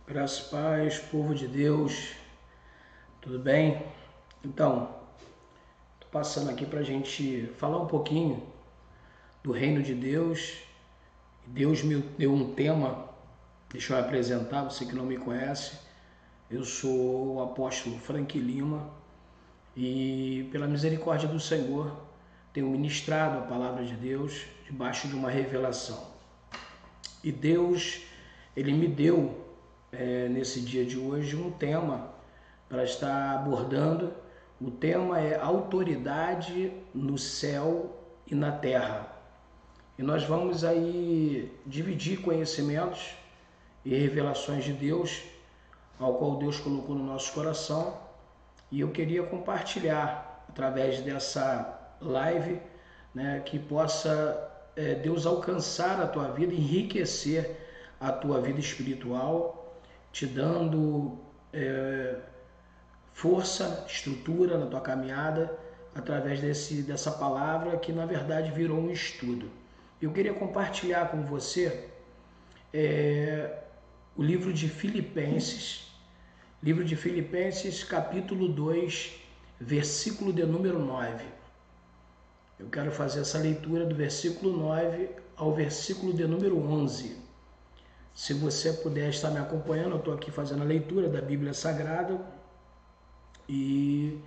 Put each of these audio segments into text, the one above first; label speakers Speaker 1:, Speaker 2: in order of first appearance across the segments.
Speaker 1: Graças e paz, povo de Deus, tudo bem? Então, estou passando aqui para a gente falar um pouquinho do reino de Deus. Deus me deu um tema, deixa eu apresentar, você que não me conhece. Eu sou o apóstolo Frank Lima e, pela misericórdia do Senhor, tenho ministrado a palavra de Deus debaixo de uma revelação. E Deus, Ele me deu nesse dia de hoje um tema para estar abordando. O tema é autoridade no céu e na terra. E nós vamos aí dividir conhecimentos e revelações de Deus, ao qual Deus colocou no nosso coração. E eu queria compartilhar através dessa live, né, que possa Deus alcançar a tua vida, enriquecer a tua vida espiritual, te dando força, estrutura na tua caminhada, através dessa palavra que na verdade virou um estudo. Eu queria compartilhar com você o livro de Filipenses, capítulo 2, versículo de número 9. Eu quero fazer essa leitura do versículo 9 ao versículo de número 11. Se você puder estar me acompanhando, eu estou aqui fazendo a leitura da Bíblia Sagrada. E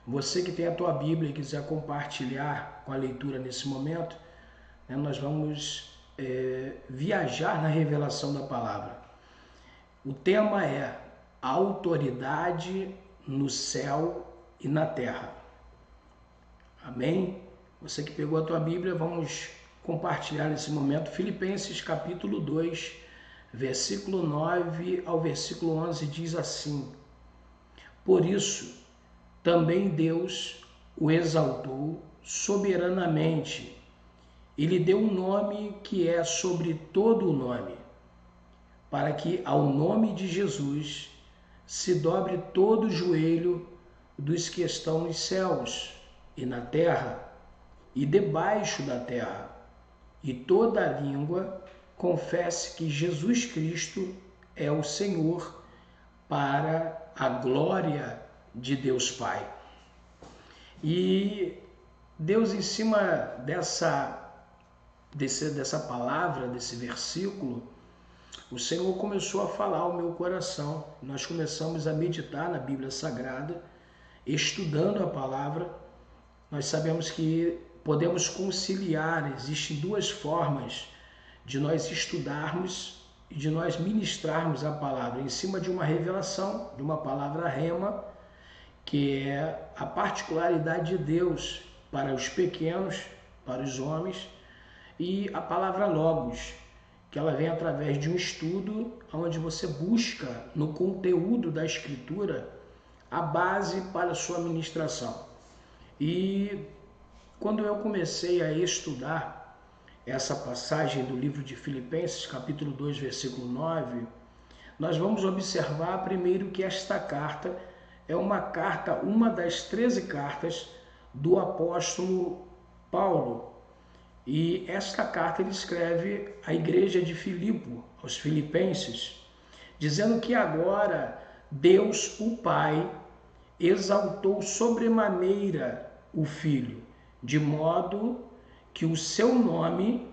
Speaker 1: você que tem a tua Bíblia e quiser compartilhar com a leitura nesse momento, né, nós vamos viajar na revelação da palavra. O tema é a autoridade no céu e na terra. Amém? Você que pegou a tua Bíblia, vamos compartilhar nesse momento Filipenses capítulo 2, versículo 9 ao versículo 11 diz assim: Por isso, também Deus o exaltou soberanamente e lhe deu um nome que é sobre todo o nome, para que ao nome de Jesus se dobre todo o joelho dos que estão nos céus e na terra e debaixo da terra, e toda a língua confesse que Jesus Cristo é o Senhor, para a glória de Deus Pai. E Deus, em cima dessa palavra, desse versículo, o Senhor começou a falar ao meu coração. Nós começamos a meditar na Bíblia Sagrada, estudando a palavra. Nós sabemos que podemos conciliar, existem duas formas de nós estudarmos e de nós ministrarmos a palavra em cima de uma revelação, de uma palavra rema, que é a particularidade de Deus para os pequenos, para os homens, e a palavra logos, que ela vem através de um estudo onde você busca no conteúdo da Escritura a base para a sua ministração. E quando eu comecei a estudar essa passagem do livro de Filipenses, capítulo 2, versículo 9, nós vamos observar primeiro que esta carta é uma das 13 cartas do apóstolo Paulo. E esta carta ele escreve à igreja de Filipe, aos filipenses, dizendo que agora Deus, o Pai, exaltou sobremaneira o Filho, de modo que o seu nome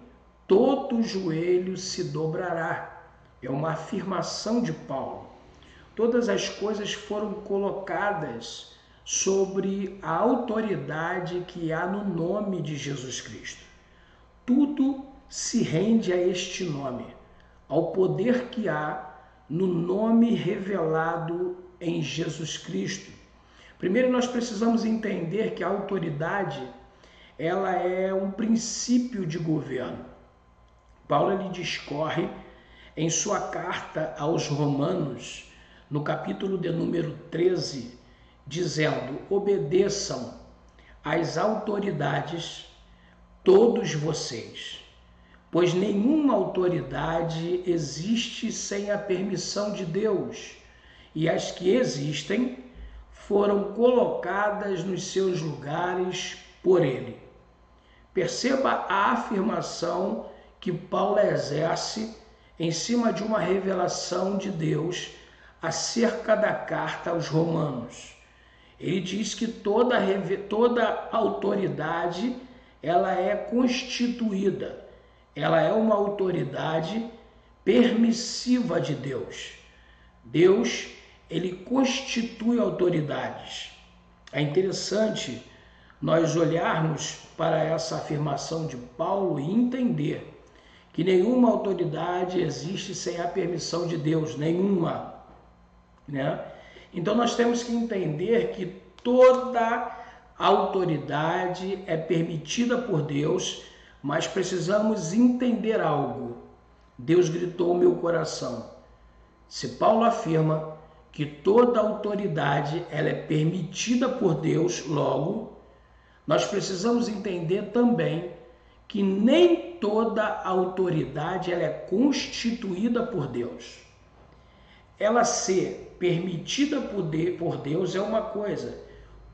Speaker 1: todo joelho se dobrará. É uma afirmação de Paulo. Todas as coisas foram colocadas sobre a autoridade que há no nome de Jesus Cristo. Tudo se rende a este nome, ao poder que há no nome revelado em Jesus Cristo. Primeiro nós precisamos entender que a autoridade ela é um princípio de governo. Paulo ele discorre em sua carta aos Romanos, no capítulo de número 13, dizendo: obedeçam às autoridades todos vocês, pois nenhuma autoridade existe sem a permissão de Deus, e as que existem foram colocadas nos seus lugares por ele. Perceba a afirmação que Paulo exerce em cima de uma revelação de Deus acerca da carta aos Romanos. Ele diz que toda autoridade ela é constituída, ela é uma autoridade permissiva de Deus. Deus, ele constitui autoridades. É interessante nós olharmos para essa afirmação de Paulo e entender que nenhuma autoridade existe sem a permissão de Deus, nenhuma, né? Então nós temos que entender que toda autoridade é permitida por Deus, mas precisamos entender algo. Deus gritou ao meu coração. Se Paulo afirma que toda autoridade ela é permitida por Deus, logo, nós precisamos entender também que nem toda autoridade ela é constituída por Deus. Ela ser permitida por Deus é uma coisa,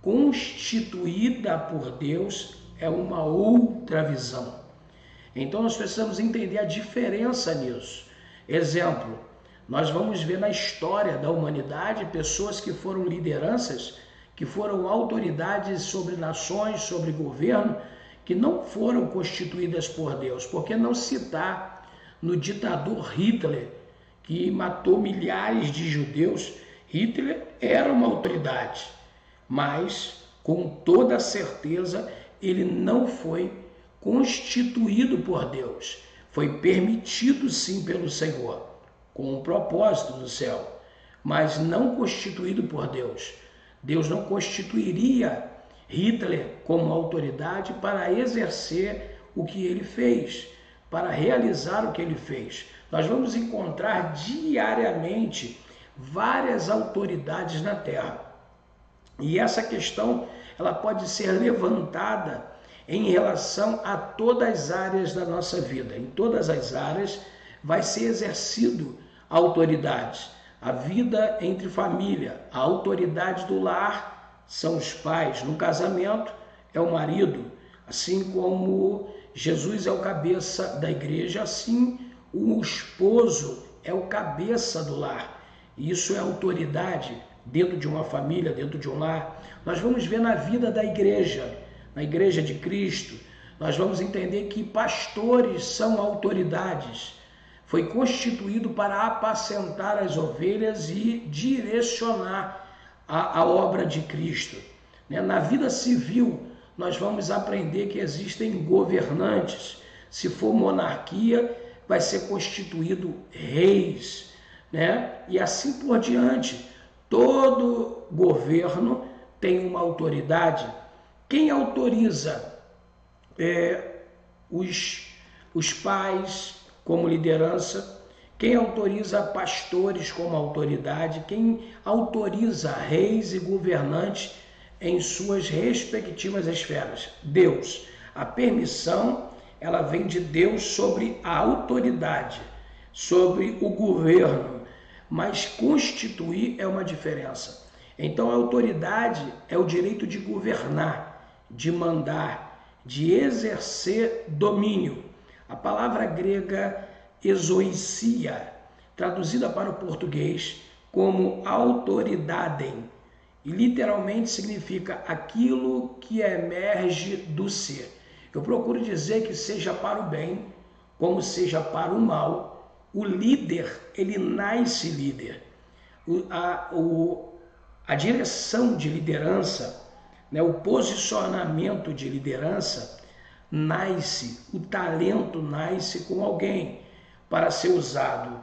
Speaker 1: constituída por Deus é uma outra visão. Então nós precisamos entender a diferença nisso. Exemplo, nós vamos ver na história da humanidade pessoas que foram lideranças, que foram autoridades sobre nações, sobre governo, que não foram constituídas por Deus. Por que não citar no ditador Hitler, que matou milhares de judeus? Hitler era uma autoridade, mas com toda certeza ele não foi constituído por Deus. Foi permitido sim pelo Senhor, com um propósito do céu, mas não constituído por Deus. Deus não constituiria Hitler como autoridade para exercer o que ele fez, para realizar o que ele fez. Nós vamos encontrar diariamente várias autoridades na Terra. E essa questão ela pode ser levantada em relação a todas as áreas da nossa vida. Em todas as áreas vai ser exercido a autoridade. A vida entre família, a autoridade do lar são os pais. No casamento é o marido. Assim como Jesus é o cabeça da igreja, assim o esposo é o cabeça do lar. Isso é autoridade dentro de uma família, dentro de um lar. Nós vamos ver na vida da igreja, na igreja de Cristo, nós vamos entender que pastores são autoridades. Foi constituído para apacentar as ovelhas e direcionar a obra de Cristo. Na vida civil, nós vamos aprender que existem governantes. Se for monarquia, vai ser constituído reis, e assim por diante. Todo governo tem uma autoridade. Quem autoriza os pais como liderança? Quem autoriza pastores como autoridade? Quem autoriza reis e governantes em suas respectivas esferas? Deus. A permissão, ela vem de Deus sobre a autoridade, sobre o governo, mas constituir é uma diferença. Então a autoridade é o direito de governar, de mandar, de exercer domínio. A palavra grega exousia, traduzida para o português como autoridadem, e literalmente significa aquilo que emerge do ser. Eu procuro dizer que seja para o bem, como seja para o mal, o líder, ele nasce líder. A direção de liderança, o posicionamento de liderança nasce, o talento nasce com alguém para ser usado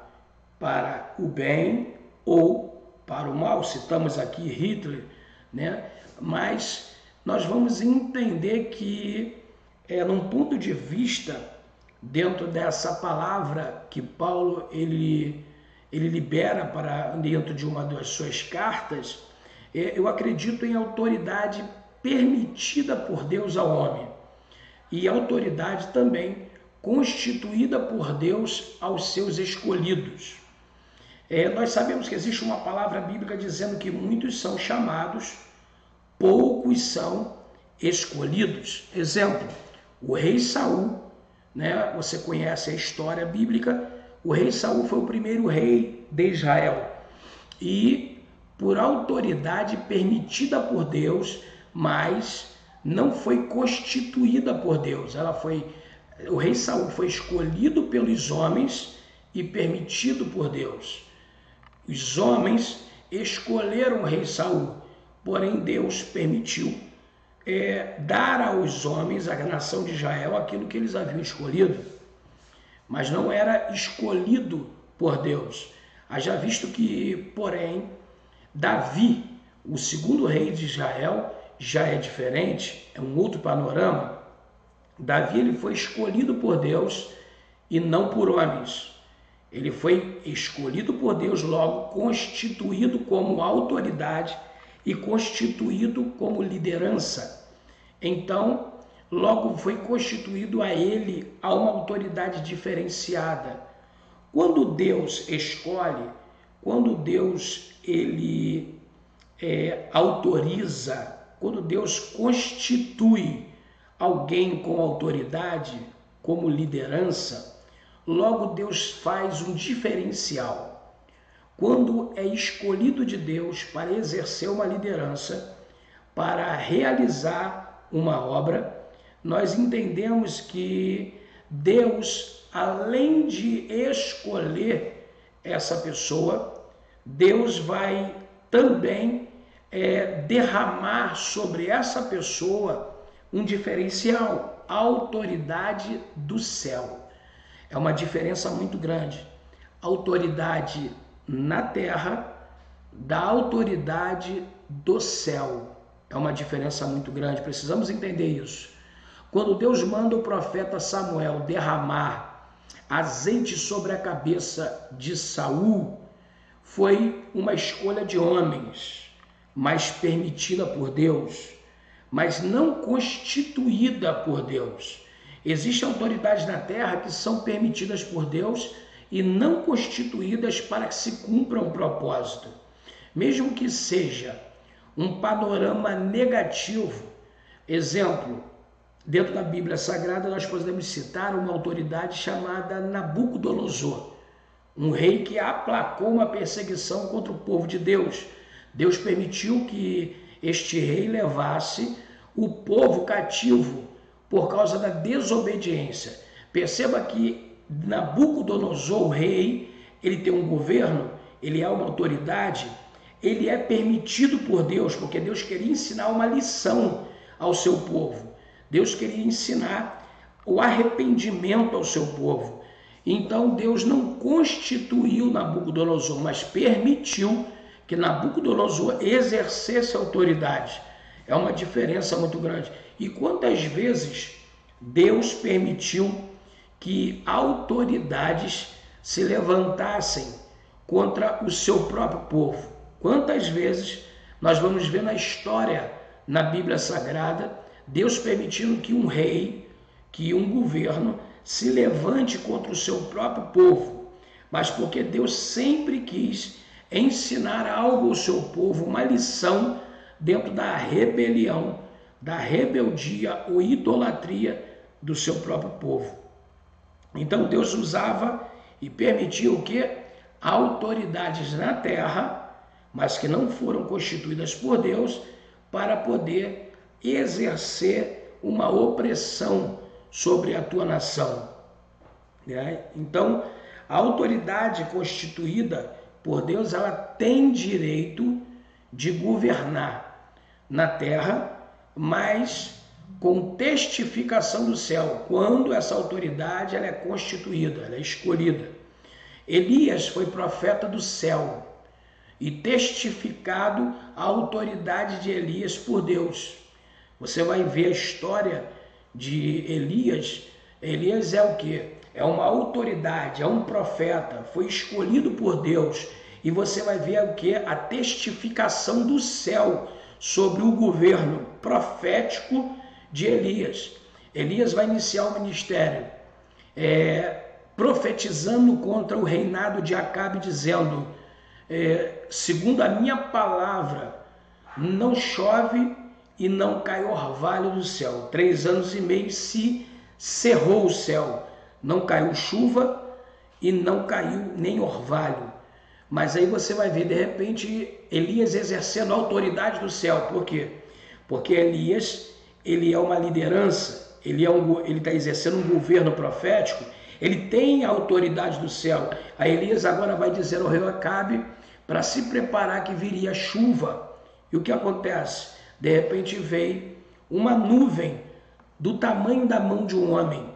Speaker 1: para o bem ou para o mal. Citamos aqui Hitler, mas nós vamos entender que num ponto de vista, dentro dessa palavra que Paulo ele libera para dentro de uma das suas cartas, eu acredito em autoridade permitida por Deus ao homem e autoridade também constituída por Deus aos seus escolhidos. Nós sabemos que existe uma palavra bíblica dizendo que muitos são chamados, poucos são escolhidos. Exemplo, o rei Saul, você conhece a história bíblica, O rei Saul foi o primeiro rei de Israel e por autoridade permitida por Deus, mas não foi constituída por Deus. O rei Saul foi escolhido pelos homens e permitido por Deus. Os homens escolheram o rei Saul, porém Deus permitiu dar aos homens, à nação de Israel, aquilo que eles haviam escolhido, mas não era escolhido por Deus. Haja visto que, porém, Davi, o segundo rei de Israel, já é diferente, é um outro panorama. Davi ele foi escolhido por Deus e não por homens. Ele foi escolhido por Deus, logo constituído como autoridade e constituído como liderança. Então, logo foi constituído a ele a uma autoridade diferenciada. Quando Deus escolhe, quando Deus ele autoriza, quando Deus constitui alguém com autoridade, como liderança, logo Deus faz um diferencial. Quando é escolhido de Deus para exercer uma liderança, para realizar uma obra, nós entendemos que Deus, além de escolher essa pessoa, Deus vai também derramar sobre essa pessoa um diferencial, a autoridade do céu. É uma diferença muito grande. Autoridade na terra da autoridade do céu. É uma diferença muito grande, precisamos entender isso. Quando Deus manda o profeta Samuel derramar azeite sobre a cabeça de Saul, foi uma escolha de homens, mas permitida por Deus, mas não constituída por Deus. Existem autoridades na terra que são permitidas por Deus e não constituídas para que se cumpra um propósito. Mesmo que seja um panorama negativo, exemplo, dentro da Bíblia Sagrada nós podemos citar uma autoridade chamada Nabucodonosor, um rei que aplacou uma perseguição contra o povo de Deus. Deus permitiu que este rei levasse o povo cativo por causa da desobediência. Perceba que Nabucodonosor, o rei, ele tem um governo, ele é uma autoridade, ele é permitido por Deus, porque Deus queria ensinar uma lição ao seu povo. Deus queria ensinar o arrependimento ao seu povo. Então Deus não constituiu Nabucodonosor, mas permitiu que Nabucodonosor exercesse autoridade. É uma diferença muito grande. E quantas vezes Deus permitiu que autoridades se levantassem contra o seu próprio povo? Quantas vezes nós vamos ver na história, na Bíblia Sagrada, Deus permitindo que um rei, que um governo se levante contra o seu próprio povo, mas porque Deus sempre quis ensinar algo ao seu povo, uma lição dentro da rebelião, da rebeldia ou idolatria do seu próprio povo. Então Deus usava e permitia o quê? Autoridades na terra, mas que não foram constituídas por Deus, para poder exercer uma opressão sobre a tua nação. Então, a autoridade constituída por Deus, ela tem direito de governar na terra, mas com testificação do céu, quando essa autoridade ela é constituída, ela é escolhida. Elias foi profeta do céu e testificado a autoridade de Elias por Deus. Você vai ver a história de Elias. Elias é o quê? É uma autoridade, é um profeta, foi escolhido por Deus. E você vai ver o quê? A testificação do céu sobre o governo profético de Elias. Elias vai iniciar o ministério profetizando contra o reinado de Acabe, dizendo, segundo a minha palavra, não chove e não cai orvalho do céu. 3 anos e meio se cerrou o céu, não caiu chuva e não caiu nem orvalho. Mas aí você vai ver, de repente, Elias exercendo a autoridade do céu. Por quê? Porque Elias, ele é uma liderança, ele está exercendo um governo profético, ele tem a autoridade do céu. A Elias agora vai dizer ao rei Acabe para se preparar que viria chuva. E o que acontece? De repente veio uma nuvem do tamanho da mão de um homem.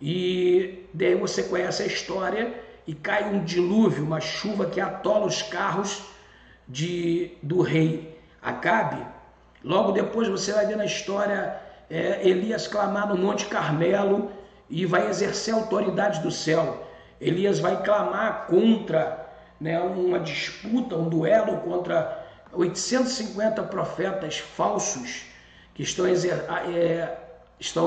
Speaker 1: E daí você conhece a história e cai um dilúvio, uma chuva que atola os carros do rei Acabe. Logo depois você vai ver na história Elias clamar no Monte Carmelo e vai exercer a autoridade do céu. Elias vai clamar contra uma disputa, um duelo contra 850 profetas falsos que estão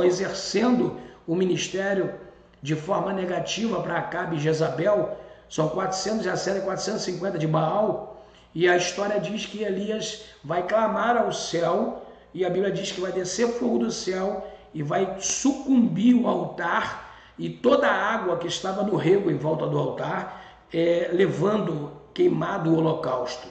Speaker 1: exercendo o ministério de forma negativa para Acabe e Jezabel. São 450 de Baal. E a história diz que Elias vai clamar ao céu, e a Bíblia diz que vai descer fogo do céu e vai sucumbir o altar e toda a água que estava no rego em volta do altar, levando queimado o holocausto.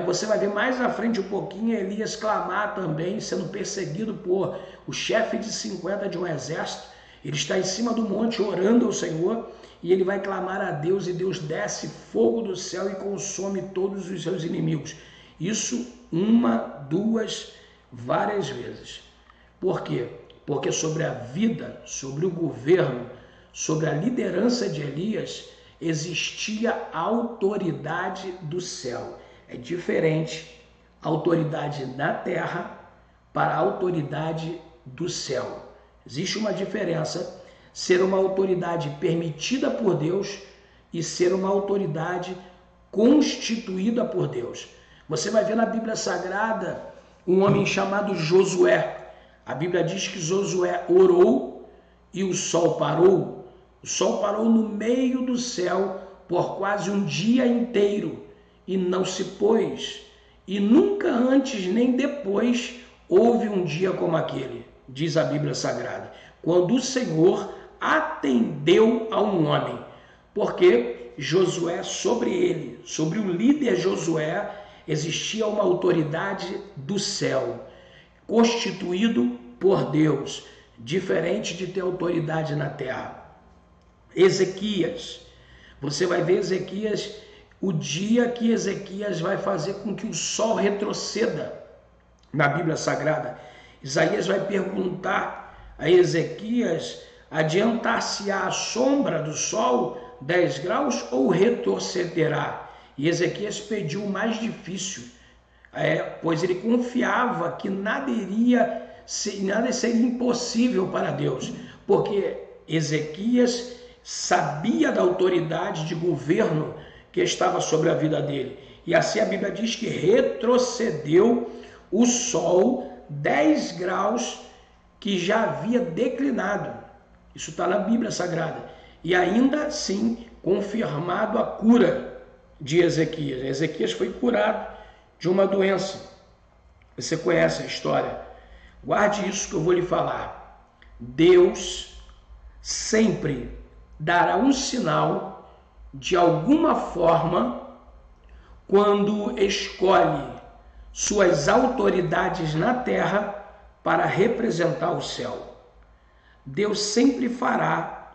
Speaker 1: Você vai ver mais à frente um pouquinho Elias clamar também, sendo perseguido por o chefe de 50 de um exército. Ele está em cima do monte orando ao Senhor e ele vai clamar a Deus, e Deus desce fogo do céu e consome todos os seus inimigos. Isso uma, duas, várias vezes. Por quê? Porque sobre a vida, sobre o governo, sobre a liderança de Elias, existia a autoridade do céu. É diferente a autoridade na terra para a autoridade do céu. Existe uma diferença, ser uma autoridade permitida por Deus e ser uma autoridade constituída por Deus. Você vai ver na Bíblia Sagrada um homem chamado Josué. A Bíblia diz que Josué orou e o sol parou. O sol parou no meio do céu por quase um dia inteiro e não se pôs. E nunca antes nem depois houve um dia como aquele, diz a Bíblia Sagrada, quando o Senhor atendeu a um homem. Porque Josué, sobre ele, sobre o líder Josué, existia uma autoridade do céu, constituído por Deus, diferente de ter autoridade na terra. Ezequias, você vai ver Ezequias, o dia que Ezequias vai fazer com que o sol retroceda na Bíblia Sagrada. Isaías vai perguntar a Ezequias, adiantar-se-á a sombra do sol 10 graus ou retrocederá? E Ezequias pediu o mais difícil, pois ele confiava que nada seria impossível para Deus, porque Ezequias sabia da autoridade de governo que estava sobre a vida dele. E assim a Bíblia diz que retrocedeu o sol 10 graus que já havia declinado. Isso está na Bíblia Sagrada. E ainda assim confirmado a cura de Ezequias. Ezequias foi curado de uma doença. Você conhece a história. Guarde isso que eu vou lhe falar. Deus sempre dará um sinal de alguma forma quando escolhe suas autoridades na terra para representar o céu. Deus sempre fará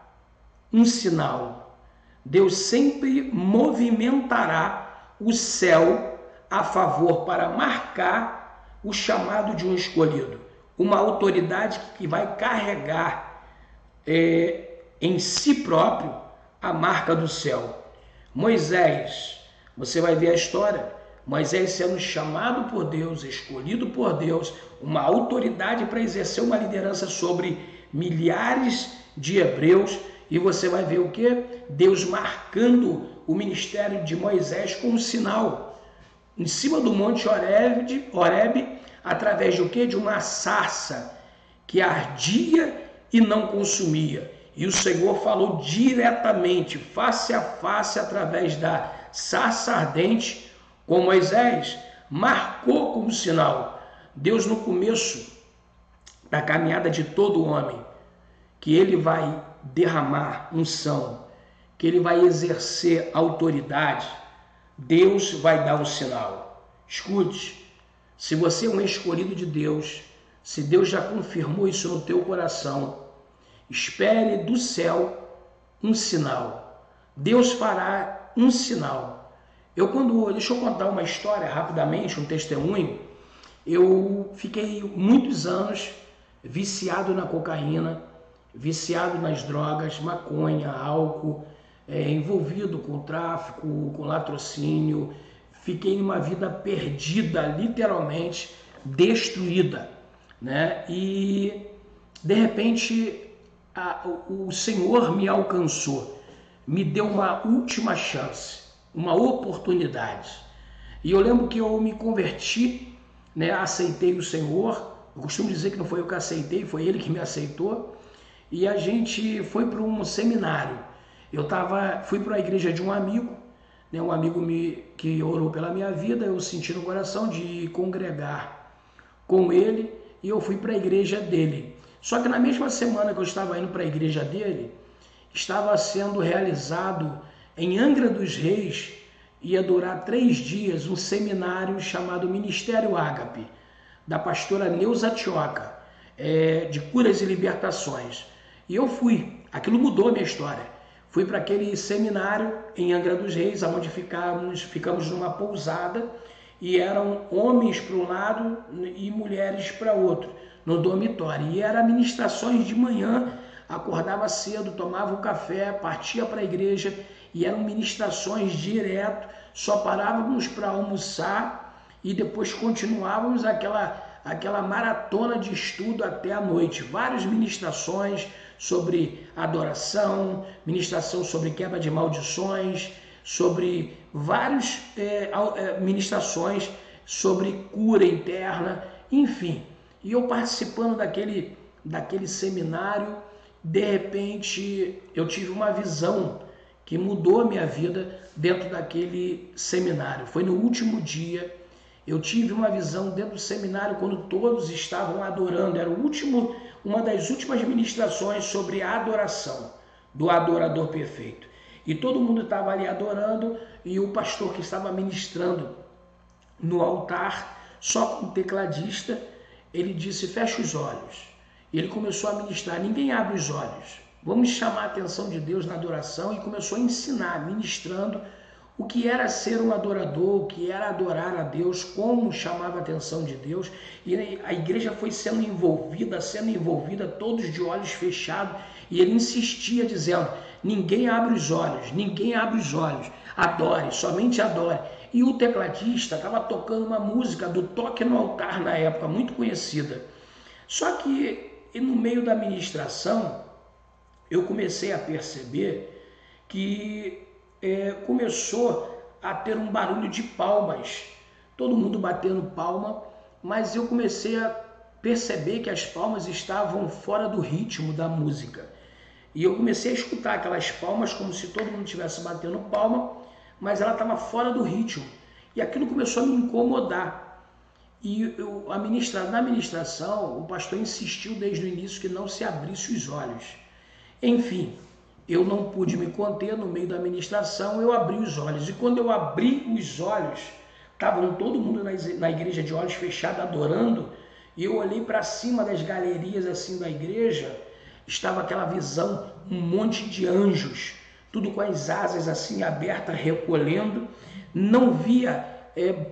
Speaker 1: um sinal. Deus sempre movimentará o céu a favor para marcar o chamado de um escolhido. Uma autoridade que vai carregar em si próprio a marca do céu. Moisés, você vai ver a história. Moisés sendo chamado por Deus, escolhido por Deus, uma autoridade para exercer uma liderança sobre milhares de hebreus. E você vai ver o que? Deus marcando o ministério de Moisés com um sinal. Em cima do monte Horebe, através de o quê? De uma sarça que ardia e não consumia. E o Senhor falou diretamente, face a face, através da sarça ardente com Moisés, marcou como sinal. Deus, no começo da caminhada de todo homem, que ele vai derramar unção, que ele vai exercer autoridade, Deus vai dar um sinal. Escute, se você é um escolhido de Deus, se Deus já confirmou isso no teu coração, espere do céu um sinal. Deus fará um sinal. Deixa eu contar uma história rapidamente, um testemunho. Eu fiquei muitos anos viciado na cocaína, viciado nas drogas, maconha, álcool, envolvido com tráfico, com latrocínio. Fiquei numa vida perdida, literalmente destruída, né? E de repente o Senhor me alcançou, me deu uma última chance, uma oportunidade. E eu lembro que eu me converti, né? Aceitei o Senhor. Eu costumo dizer que não foi eu que aceitei, foi Ele que me aceitou. E a gente foi para um seminário. Fui para a igreja de um amigo, né? Um amigo que orou pela minha vida. Eu senti no coração de congregar com ele e eu fui para a igreja dele. Só que na mesma semana que eu estava indo para a igreja dele, estava sendo realizado em Angra dos Reis, ia durar 3 dias, um seminário chamado Ministério Ágape, da pastora Neuza Tioca, de curas e libertações. E eu fui, aquilo mudou a minha história. Fui para aquele seminário em Angra dos Reis, onde ficamos numa pousada, e eram homens para um lado e mulheres para outro, no dormitório. E eram ministrações de manhã, acordava cedo, tomava um café, partia para a igreja, e eram ministrações direto, só parávamos para almoçar e depois continuávamos aquela maratona de estudo até a noite. Várias ministrações sobre adoração, ministração sobre quebra de maldições, sobre várias ministrações sobre cura interna, enfim. E eu participando daquele seminário, de repente eu tive uma visão que mudou a minha vida dentro daquele seminário. Foi no último dia, eu tive uma visão dentro do seminário quando todos estavam adorando. Era uma das últimas ministrações sobre a adoração do adorador perfeito. E todo mundo estava ali adorando e o pastor que estava ministrando no altar, só com o tecladista, ele disse: fecha os olhos. E ele começou a ministrar: ninguém abre os olhos. Vamos chamar a atenção de Deus na adoração. E começou a ensinar, ministrando o que era ser um adorador, o que era adorar a Deus, como chamava a atenção de Deus. E a igreja foi sendo envolvida, todos de olhos fechados. E ele insistia dizendo: ninguém abre os olhos, ninguém abre os olhos. Adore, somente adore. E o tecladista estava tocando uma música do Toque no Altar na época, muito conhecida. Só que no meio da ministração, eu comecei a perceber que começou a ter um barulho de palmas, todo mundo batendo palma, mas eu comecei a perceber que as palmas estavam fora do ritmo da música. E eu comecei a escutar aquelas palmas como se todo mundo estivesse batendo palma, mas ela estava fora do ritmo. E aquilo começou a me incomodar. E na ministração, o pastor insistiu desde o início que não se abrisse os olhos. Enfim, eu não pude me conter no meio da ministração, eu abri os olhos. E quando eu abri os olhos, estavam todo mundo na igreja de olhos fechados, adorando, e eu olhei para cima das galerias assim da igreja, estava aquela visão, um monte de anjos, tudo com as asas assim abertas, recolhendo. Não via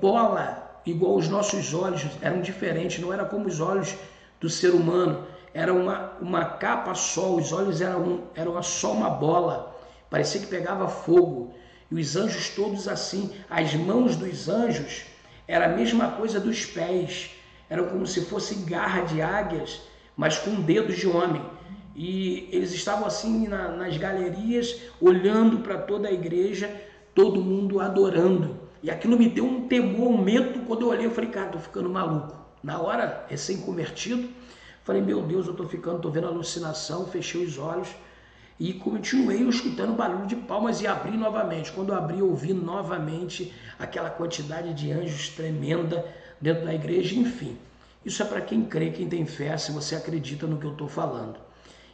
Speaker 1: bola igual os nossos olhos, eram diferentes, não era como os olhos do ser humano. Era uma capa só, os olhos eram só uma bola, parecia que pegava fogo. E os anjos todos assim, as mãos dos anjos era a mesma coisa dos pés, eram como se fossem garra de águias, mas com dedos de homem. E eles estavam assim nas galerias, olhando para toda a igreja, todo mundo adorando. E aquilo me deu um temor, um medo. Quando eu olhei, eu falei: cara, tô ficando maluco. Na hora, recém-convertido, falei: meu Deus, eu tô vendo alucinação. Fechei os olhos e continuei escutando barulho de palmas e abri novamente. Quando eu abri, eu ouvi novamente aquela quantidade de anjos tremenda dentro da igreja. Enfim, isso é para quem crê, quem tem fé, se você acredita no que eu estou falando.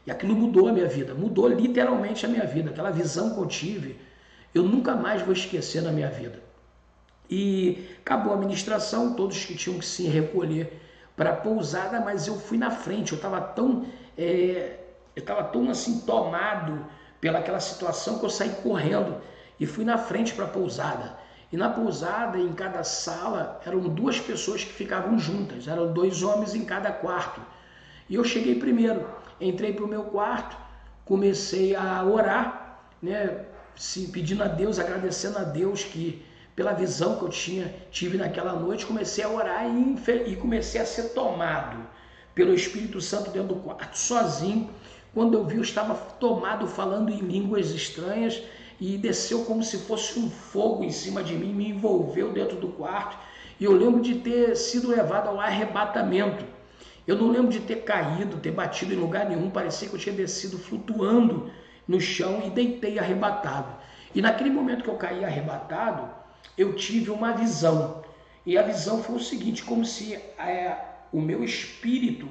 Speaker 1: E aquilo mudou a minha vida, mudou literalmente a minha vida. Aquela visão que eu tive, eu nunca mais vou esquecer na minha vida. E acabou a ministração, todos que tinham que se recolher para a pousada, mas eu fui na frente, eu estava tão assim tomado pelaquela situação que eu saí correndo e fui na frente para a pousada. E na pousada, em cada sala, eram 2 pessoas que ficavam juntas, eram 2 homens em cada quarto. E eu cheguei primeiro, entrei para o meu quarto, comecei a orar, né, pedindo a Deus, agradecendo a Deus pela visão que eu tive naquela noite, comecei a orar e comecei a ser tomado pelo Espírito Santo dentro do quarto, sozinho. Quando eu vi, eu estava tomado, falando em línguas estranhas, e desceu como se fosse um fogo em cima de mim, me envolveu dentro do quarto, e eu lembro de ter sido levado ao arrebatamento. Eu não lembro de ter caído, ter batido em lugar nenhum, parecia que eu tinha descido flutuando no chão e deitei arrebatado. E naquele momento que eu caí arrebatado, eu tive uma visão. E a visão foi o seguinte, como se o meu espírito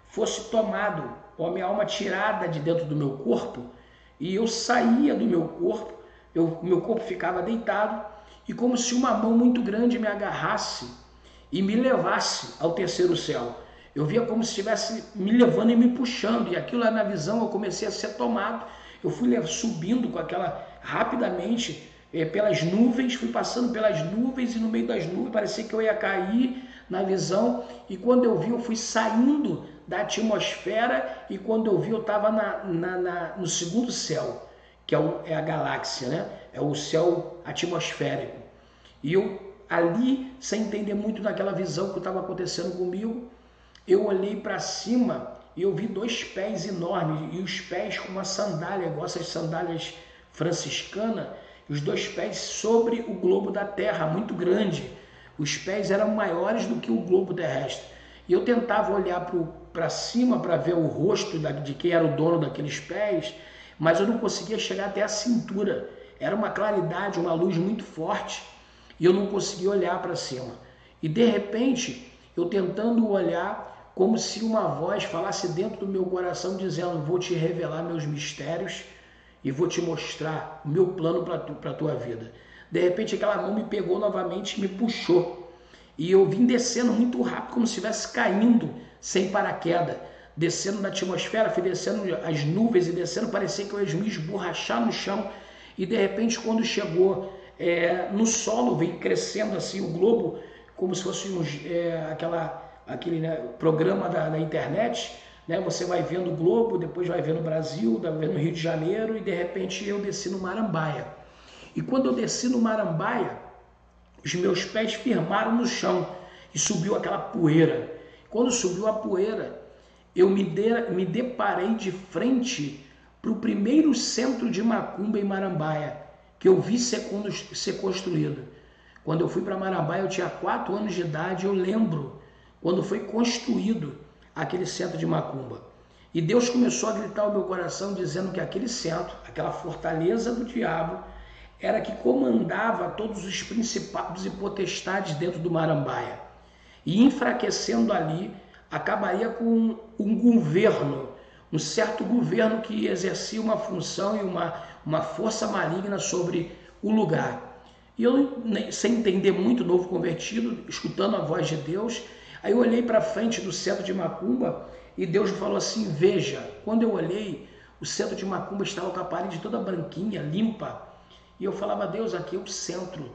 Speaker 1: fosse tomado, ou a minha alma tirada de dentro do meu corpo, e eu saía do meu corpo, meu corpo ficava deitado, e como se uma mão muito grande me agarrasse e me levasse ao terceiro céu. Eu via como se estivesse me levando e me puxando, e aquilo lá na visão eu comecei a ser tomado. Eu fui subindo com aquela, rapidamente, pelas nuvens, fui passando pelas nuvens, e no meio das nuvens parecia que eu ia cair na visão, e quando eu vi, eu fui saindo da atmosfera, e quando eu vi, eu estava no segundo céu, que é a galáxia, né? É o céu atmosférico. E eu ali, sem entender muito naquela visão que estava acontecendo comigo, eu olhei para cima e eu vi 2 pés enormes, e os pés com uma sandália, igual essas sandálias franciscanas, os 2 pés sobre o globo da Terra, muito grande. Os pés eram maiores do que o globo terrestre. E eu tentava olhar para cima para ver o rosto de quem era o dono daqueles pés, mas eu não conseguia chegar até a cintura. Era uma claridade, uma luz muito forte, e eu não conseguia olhar para cima. E de repente, eu tentando olhar, como se uma voz falasse dentro do meu coração, dizendo: vou te revelar meus mistérios e vou te mostrar o meu plano para a tua vida. De repente, aquela mão me pegou novamente e me puxou. E eu vim descendo muito rápido, como se estivesse caindo sem paraquedas. Descendo na atmosfera, fui descendo as nuvens e descendo, parecia que eu ia me esborrachar no chão. E de repente, quando chegou no solo, veio crescendo assim o globo, como se fosse aquele, né, programa da internet, né? Você vai vendo o globo, depois vai vendo o Brasil, vai vendo o Rio de Janeiro, e de repente eu desci no Marambaia. E quando eu desci no Marambaia, os meus pés firmaram no chão e subiu aquela poeira. Quando subiu a poeira, eu me deparei de frente para o primeiro centro de macumba em Marambaia, que eu vi ser construído. Quando eu fui para Marambaia, eu tinha 4 anos de idade, eu lembro quando foi construído aquele centro de macumba. E Deus começou a gritar ao meu coração, dizendo que aquele centro, aquela fortaleza do diabo, era que comandava todos os principados e potestades dentro do Marambaia. E enfraquecendo ali, acabaria com um governo, um certo governo que exercia uma função e uma força maligna sobre o lugar. E eu, sem entender muito, novo convertido, escutando a voz de Deus, aí eu olhei para frente do centro de macumba e Deus falou assim: veja. Quando eu olhei, o centro de macumba estava com a parede toda branquinha, limpa. E eu falava: Deus, aqui é o centro.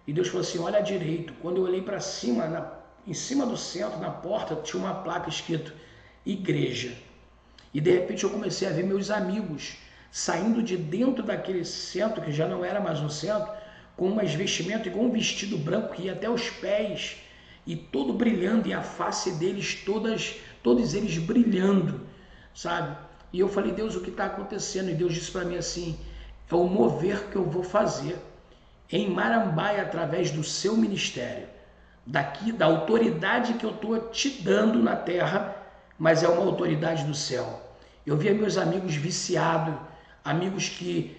Speaker 1: E Deus falou assim: olha à direita. Quando eu olhei para cima, em cima do centro, na porta, tinha uma placa escrito igreja. E de repente eu comecei a ver meus amigos saindo de dentro daquele centro, que já não era mais um centro, com umas vestimentas igual um vestido branco que ia até os pés, e todo brilhando, e a face deles, todos eles brilhando, sabe? E eu falei: Deus, o que está acontecendo? E Deus disse para mim assim: é o mover que eu vou fazer em Marambaia através do seu ministério, daqui, da autoridade que eu estou te dando na terra, mas é uma autoridade do céu. Eu via meus amigos viciados, amigos que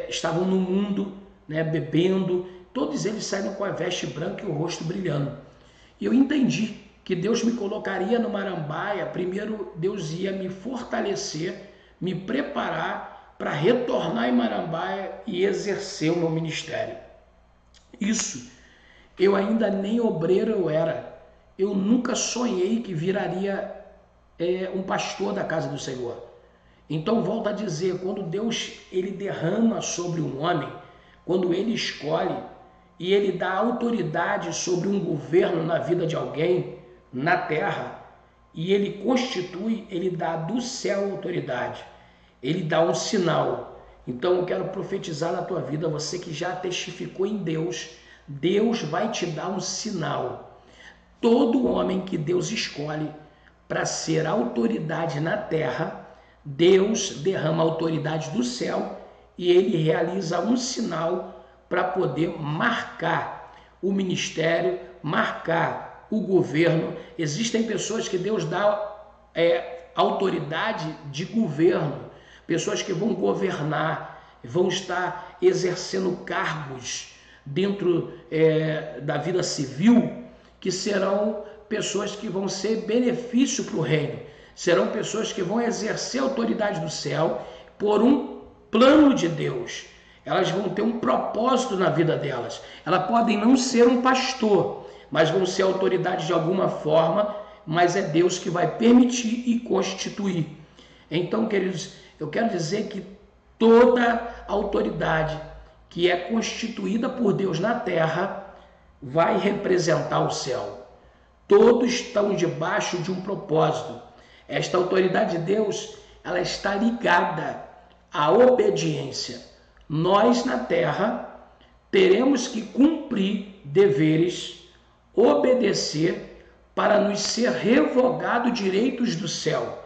Speaker 1: estavam no mundo, né, bebendo, todos eles saíram com a veste branca e o rosto brilhando. E eu entendi que Deus me colocaria no Marambaia. Primeiro, Deus ia me fortalecer me preparar para retornar em Marambaia e exercer o meu ministério. Isso, eu ainda nem obreiro eu era. Eu nunca sonhei que viraria um pastor da casa do Senhor. Então, volto a dizer, quando Deus ele derrama sobre um homem, quando ele escolhe e ele dá autoridade sobre um governo na vida de alguém, na terra, e ele constitui, ele dá do céu autoridade, ele dá um sinal. Então eu quero profetizar na tua vida, você que já testificou em Deus, Deus vai te dar um sinal. Todo homem que Deus escolhe para ser autoridade na terra, Deus derrama a autoridade do céu e ele realiza um sinal para poder marcar o ministério, marcar o governo. Existem pessoas que Deus dá autoridade de governo, pessoas que vão governar, vão estar exercendo cargos dentro da vida civil, que serão pessoas que vão ser benefício para o reino, serão pessoas que vão exercer a autoridade do céu por um plano de Deus. Elas vão ter um propósito na vida delas. Elas podem não ser um pastor, mas vão ser autoridade de alguma forma, mas é Deus que vai permitir e constituir. Então, queridos, eu quero dizer que toda autoridade que é constituída por Deus na terra vai representar o céu. Todos estão debaixo de um propósito. Esta autoridade de Deus, ela está ligada à obediência. Nós na terra teremos que cumprir deveres, obedecer para nos ser revogado direitos do céu.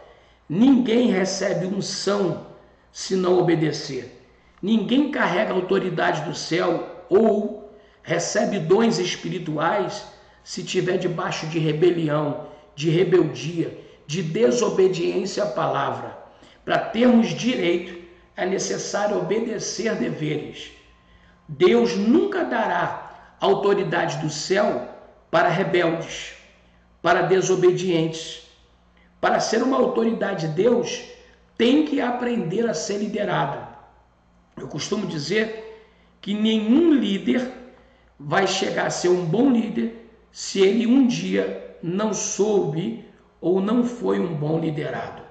Speaker 1: Ninguém recebe unção se não obedecer. Ninguém carrega a autoridade do céu ou recebe dons espirituais se tiver debaixo de rebelião, de rebeldia, de desobediência à palavra. Para termos direito, é necessário obedecer deveres. Deus nunca dará autoridade do céu para rebeldes, para desobedientes. Para ser uma autoridade de Deus, tem que aprender a ser liderado. Eu costumo dizer que nenhum líder vai chegar a ser um bom líder se ele um dia não soube ou não foi um bom liderado.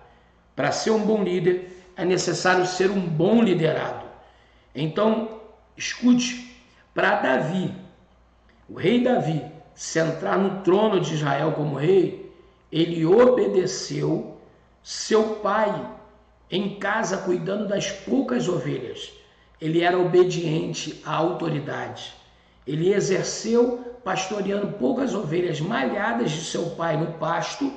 Speaker 1: Para ser um bom líder, é necessário ser um bom liderado. Então, escute, para Davi, o rei Davi, se entrar no trono de Israel como rei, ele obedeceu seu pai em casa cuidando das poucas ovelhas. Ele era obediente à autoridade. Ele exerceu pastoreando poucas ovelhas malhadas de seu pai no pasto,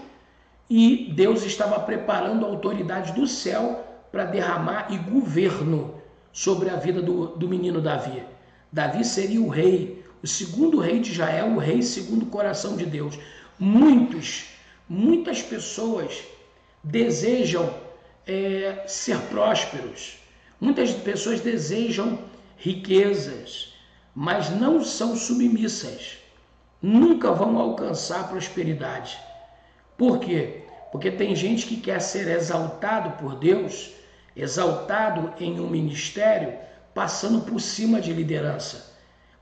Speaker 1: e Deus estava preparando a autoridade do céu para derramar e governo sobre a vida do menino Davi. Davi seria o rei, o segundo rei de Israel, o rei segundo o coração de Deus. Muitas pessoas desejam ser prósperos, muitas pessoas desejam riquezas, mas não são submissas, nunca vão alcançar a prosperidade. Por quê? Porque tem gente que quer ser exaltado por Deus, exaltado em um ministério, passando por cima de liderança,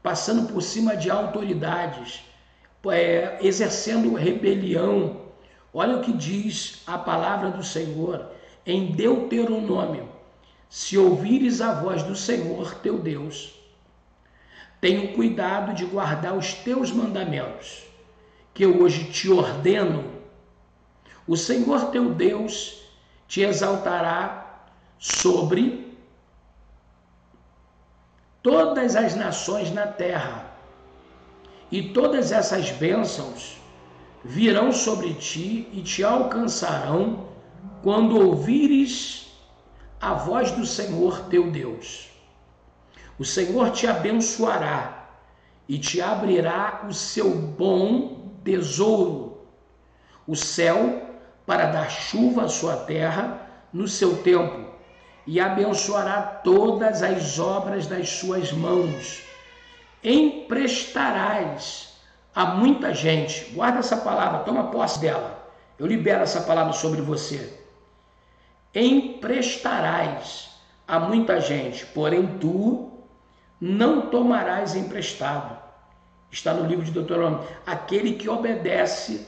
Speaker 1: passando por cima de autoridades, exercendo rebelião. Olha o que diz a palavra do Senhor em Deuteronômio: se ouvires a voz do Senhor teu Deus, tenha cuidado de guardar os teus mandamentos, que eu hoje te ordeno, o Senhor teu Deus te exaltará sobre todas as nações na terra, e todas essas bênçãos virão sobre ti e te alcançarão quando ouvires a voz do Senhor teu Deus. O Senhor te abençoará e te abrirá o seu bom tesouro, o céu, para dar chuva à sua terra no seu tempo, e abençoará todas as obras das suas mãos. Emprestarás a muita gente. Guarda essa palavra, toma posse dela. Eu libero essa palavra sobre você. emprestarás a muita gente, porém tu não tomarás emprestado. Está no livro de Deuteronômio. Aquele que obedece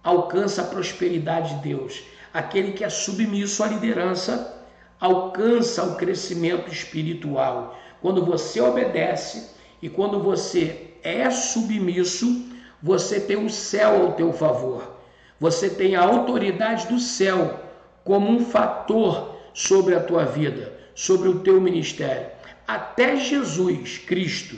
Speaker 1: alcança a prosperidade de Deus. Aquele que é submisso à liderança alcança o crescimento espiritual. Quando você obedece e quando você é submisso, você tem o céu ao teu favor. Você tem a autoridade do céu como um fator sobre a tua vida, sobre o teu ministério. Até Jesus Cristo,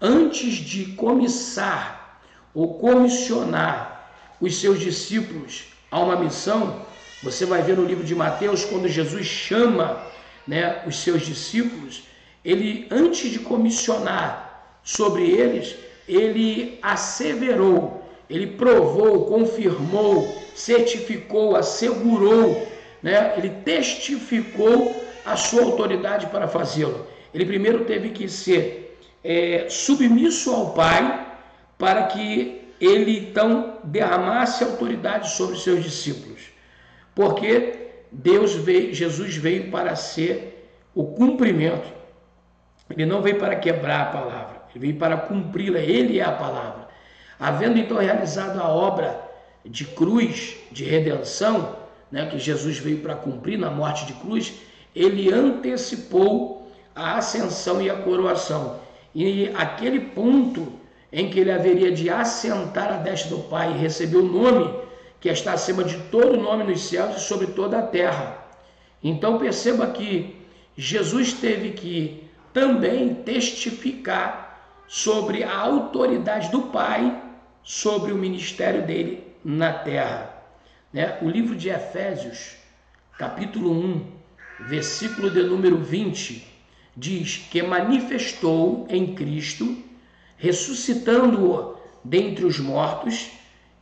Speaker 1: antes de comissar ou comissionar os seus discípulos a uma missão, você vai ver no livro de Mateus, quando Jesus chama, os seus discípulos, ele, antes de comissionar sobre eles, ele asseverou, ele provou, confirmou, certificou, assegurou, ele testificou a sua autoridade para fazê-lo. Ele primeiro teve que ser submisso ao Pai, para que ele então derramasse autoridade sobre os seus discípulos. Porque Jesus veio para ser o cumprimento. Ele não veio para quebrar a palavra, ele veio para cumpri-la, ele é a palavra. Havendo então realizado a obra de cruz, de redenção, que Jesus veio para cumprir na morte de cruz, ele antecipou a ascensão e a coroação. E aquele ponto em que ele haveria de assentar à destra do Pai e receber o nome que está acima de todo nome nos céus e sobre toda a terra. Então perceba que Jesus teve que também testificar sobre a autoridade do Pai sobre o ministério dele na terra. O livro de Efésios, capítulo 1, versículo de número 20, diz que manifestou em Cristo, ressuscitando-o dentre os mortos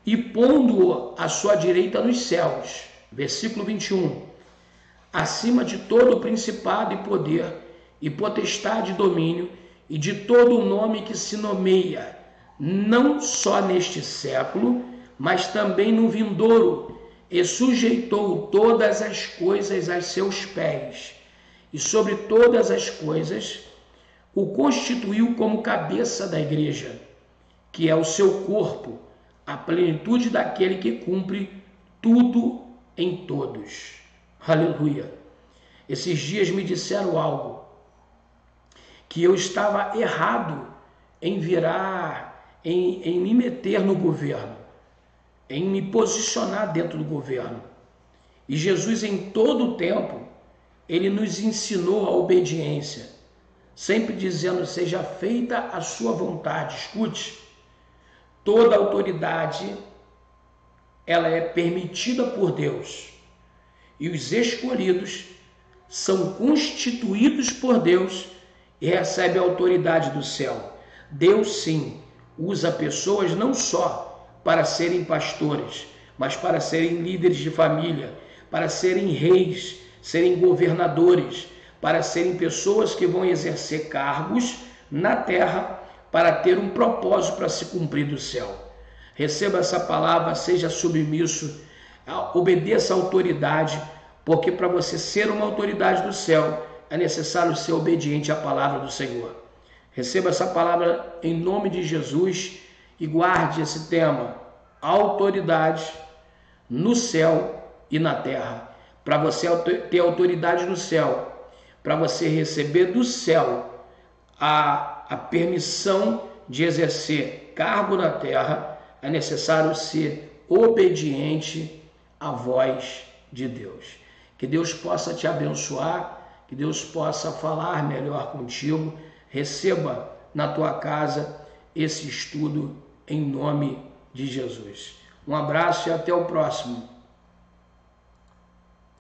Speaker 1: e pondo-o à sua direita nos céus. Versículo 21. Acima de todo principado e poder, e potestade e domínio, e de todo o nome que se nomeia, não só neste século, mas também no vindouro, e sujeitou todas as coisas a seus pés, e sobre todas as coisas o constituiu como cabeça da igreja, que é o seu corpo, a plenitude daquele que cumpre tudo em todos. Aleluia! Esses dias me disseram algo, que eu estava errado em em me meter no governo, em me posicionar dentro do governo. E Jesus, em todo o tempo, ele nos ensinou a obediência, sempre dizendo: seja feita a sua vontade. Escute, toda autoridade ela é permitida por Deus, e os escolhidos são constituídos por Deus e recebem a autoridade do céu. Deus, sim, usa pessoas não só para serem pastores, mas para serem líderes de família, para serem reis, serem governadores, para serem pessoas que vão exercer cargos na terra para ter um propósito para se cumprir do céu. Receba essa palavra, seja submisso, obedeça a autoridade, porque para você ser uma autoridade do céu, é necessário ser obediente à palavra do Senhor. Receba essa palavra em nome de Jesus e guarde esse tema: autoridade no céu e na terra. Para você ter autoridade no céu, para você receber do céu a permissão de exercer cargo na terra, é necessário ser obediente à voz de Deus. Que Deus possa te abençoar, que Deus possa falar melhor contigo. Receba na tua casa esse estudo em nome de Jesus. Um abraço e até o próximo.